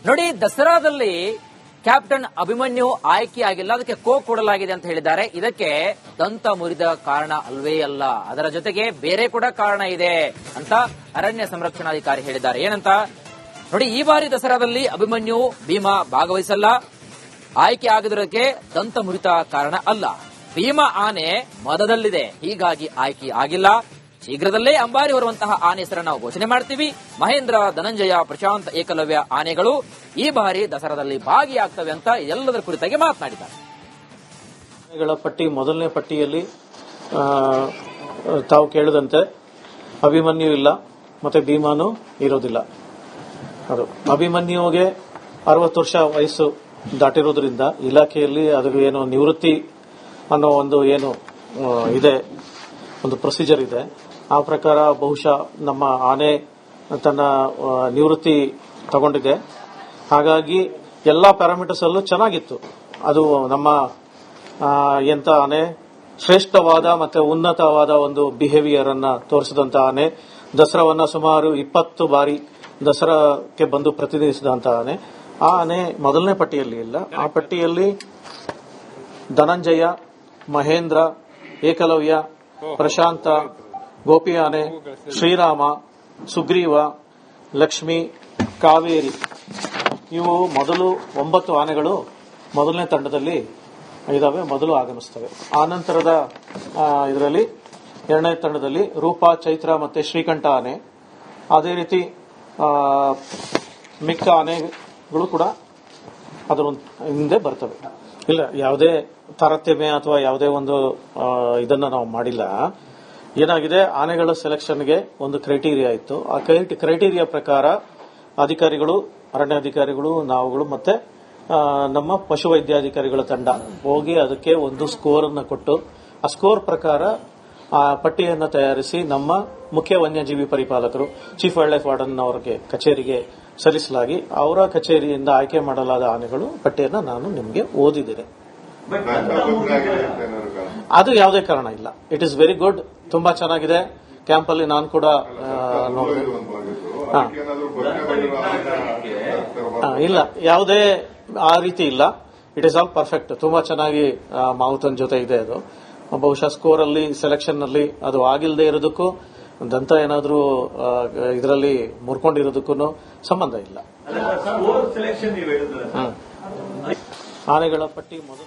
ನೋಡಿ, ದಸರಾದಲ್ಲಿ ಕ್ಯಾಪ್ಟನ್ ಅಭಿಮನ್ಯು ಆಯ್ಕೆಯಾಗಿಲ್ಲ, ಅದಕ್ಕೆ ಕೊಡಲಾಗಿದೆ ಅಂತ ಹೇಳಿದ್ದಾರೆ. ಇದಕ್ಕೆ ದಂತ ಮುರಿದ ಕಾರಣ ಅಲ್ವೇ ಅಲ್ಲ, ಅದರ ಜೊತೆಗೆ ಬೇರೆ ಕೂಡ ಕಾರಣ ಇದೆ ಅಂತ ಅರಣ್ಯ ಸಂರಕ್ಷಣಾಧಿಕಾರಿ ಹೇಳಿದ್ದಾರೆ. ಏನಂತ ನೋಡಿ, ಈ ಬಾರಿ ದಸರಾದಲ್ಲಿ ಅಭಿಮನ್ಯು ಭೀಮಾ ಭಾಗವಹಿಸಲ್ಲ, ಆಯ್ಕೆ ಆಗದಿರೋದಕ್ಕೆ ದಂತ ಮುರಿತ ಕಾರಣ ಅಲ್ಲ. ಭೀಮಾ ಆನೆ ಮದದಲ್ಲಿದೆ, ಹೀಗಾಗಿ ಆಯ್ಕೆ ಆಗಿಲ್ಲ. ಶೀಘ್ರದಲ್ಲೇ ಅಂಬಾರಿ ಹೊರುವಂತಹ ಆನೆ ಹೆಸರನ್ನು ನಾವು ಘೋಷಣೆ ಮಾಡ್ತೀವಿ. ಮಹೇಂದ್ರ, ಧನಂಜಯ, ಪ್ರಶಾಂತ್, ಏಕಲವ್ಯ ಆನೆಗಳು ಈ ಬಾರಿ ದಸರಾದಲ್ಲಿ ಭಾಗಿಯಾಗ್ತವೆ ಅಂತ ಎಲ್ಲದರ ಕುರಿತಾಗಿ ಮಾತನಾಡಿದ್ದಾರೆ. ಆನೆಗಳ ಪಟ್ಟಿ ಮೊದಲನೇ ಪಟ್ಟಿಯಲ್ಲಿ ತಾವು ಕೇಳಿದಂತೆ ಅಭಿಮನ್ಯು ಇಲ್ಲ, ಮತ್ತೆ ಭೀಮಾನು ಇರೋದಿಲ್ಲ. ಅದು ಅಭಿಮನ್ಯುಗೆ 60 ವರ್ಷ ವಯಸ್ಸು ದಾಟಿರೋದ್ರಿಂದ ಇಲಾಖೆಯಲ್ಲಿ ಅದು ಏನು ನಿವೃತ್ತಿ ಅನ್ನೋ ಒಂದು ಏನು ಇದೆ, ಒಂದು ಪ್ರೊಸೀಜರ್ ಇದೆ. ಆ ಪ್ರಕಾರ ಬಹುಶಃ ನಮ್ಮ ಆನೆ ತನ್ನ ನಿವೃತ್ತಿ ತಗೊಂಡಿದೆ. ಹಾಗಾಗಿ ಎಲ್ಲಾ ಪ್ಯಾರಾಮೀಟರ್ಸ್ ಅಲ್ಲೂ ಚೆನ್ನಾಗಿತ್ತು. ಅದು ನಮ್ಮ ಎಂತ ಆನೆ ಶ್ರೇಷ್ಠವಾದ ಮತ್ತೆ ಉನ್ನತವಾದ ಒಂದು ಬಿಹೇವಿಯರ್ ಅನ್ನ ತೋರಿಸಿದಂತ ಆನೆ. ದಸರಾವನ್ನ ಸುಮಾರು 20 ಬಾರಿ ದಸರಾಕ್ಕೆ ಬಂದು ಪ್ರತಿನಿಧಿಸಿದಂತ ಆನೆ. ಆ ಆನೆ ಮೊದಲನೇ ಪಟ್ಟಿಯಲ್ಲಿ ಇಲ್ಲ. ಆ ಪಟ್ಟಿಯಲ್ಲಿ ಧನಂಜಯ, ಮಹೇಂದ್ರ, ಏಕಲವ್ಯ, ಪ್ರಶಾಂತ, ಗೋಪಿ ಆನೆ, ಶ್ರೀರಾಮ, ಸುಗ್ರೀವ, ಲಕ್ಷ್ಮಿ, ಕಾವೇರಿ ಇವು ಮೊದಲು 9 ಆನೆಗಳು ಮೊದಲನೇ ತಂಡದಲ್ಲಿ ಇದಾವೆ, ಮೊದಲು ಆಗಮಿಸ್ತವೆ. ಆ ನಂತರದ ಇದರಲ್ಲಿ ಎರಡನೇ ತಂಡದಲ್ಲಿ ರೂಪ, ಚೈತ್ರ ಮತ್ತೆ ಶ್ರೀಕಂಠ ಆನೆ, ಅದೇ ರೀತಿ ಮಿಕ್ಕ ಆನೆಗಳು ಕೂಡ ಅದರ ಹಿಂದೆ ಬರ್ತವೆ. ಇಲ್ಲ, ಯಾವುದೇ ತಾರತಮ್ಯ ಅಥವಾ ಯಾವುದೇ ಒಂದು ಇದನ್ನ ನಾವು ಮಾಡಿಲ್ಲ. ಏನಾಗಿದೆ, ಆನೆಗಳ ಸೆಲೆಕ್ಷನ್ಗೆ ಒಂದು ಕ್ರೈಟೀರಿಯಾ ಇತ್ತು. ಆ ಕ್ರೈಟೀರಿಯಾ ಪ್ರಕಾರ ಅಧಿಕಾರಿಗಳು, ಅರಣ್ಯಾಧಿಕಾರಿಗಳು, ನಾವುಗಳು ಮತ್ತೆ ನಮ್ಮ ಪಶುವೈದ್ಯಾಧಿಕಾರಿಗಳ ತಂಡ ಹೋಗಿ ಅದಕ್ಕೆ ಒಂದು ಸ್ಕೋರ್ ಅನ್ನು ಕೊಟ್ಟು ಆ ಸ್ಕೋರ್ ಪ್ರಕಾರ ಆ ಪಟ್ಟಿಯನ್ನು ತಯಾರಿಸಿ ನಮ್ಮ ಮುಖ್ಯ ವನ್ಯಜೀವಿ ಪರಿಪಾಲಕರು, ಚೀಫ್ ವೈಲ್ಡ್ ಲೈಫ್ ವಾರ್ಡನ್ ಅವರಿಗೆ ಕಚೇರಿಗೆ ಸಲ್ಲಿಸಲಾಗಿ ಅವರ ಕಚೇರಿಯಿಂದ ಆಯ್ಕೆ ಮಾಡಲಾದ ಆನೆಗಳು ಪಟ್ಟಿಯನ್ನು ನಾನು ನಿಮಗೆ ಓದಿದ್ದೇನೆ. ಅದು ಯಾವುದೇ ಕಾರಣ ಇಲ್ಲ. ಇಟ್ ಇಸ್ ವೆರಿ ಗುಡ್, ತುಂಬಾ ಚೆನ್ನಾಗಿದೆ. ಕ್ಯಾಂಪ್ ಅಲ್ಲಿ ನಾನು ಕೂಡ ನೋಡಿದೆ. ಇಲ್ಲ, ಯಾವುದೇ ಆ ರೀತಿ ಇಲ್ಲ. It is all perfect. ತುಂಬಾ ಚೆನ್ನಾಗಿ ಮಾವುತನ್ ಜೊತೆ ಇದೆ. ಅದು ಬಹುಶಃ ಸ್ಕೋರ್ ಅಲ್ಲಿ, ಸೆಲೆಕ್ಷನ್ ನಲ್ಲಿ ಅದು ಆಗಿಲ್ಲದೆ ಇರೋದಕ್ಕೂ ದಂತ ಏನಾದ್ರೂ ಇದರಲ್ಲಿ ಮುರ್ಕೊಂಡಿರೋದಕ್ಕೂ ಸಂಬಂಧ ಇಲ್ಲ. ಆನೆಗಳ ಪಟ್ಟಿ ಮೊದಲು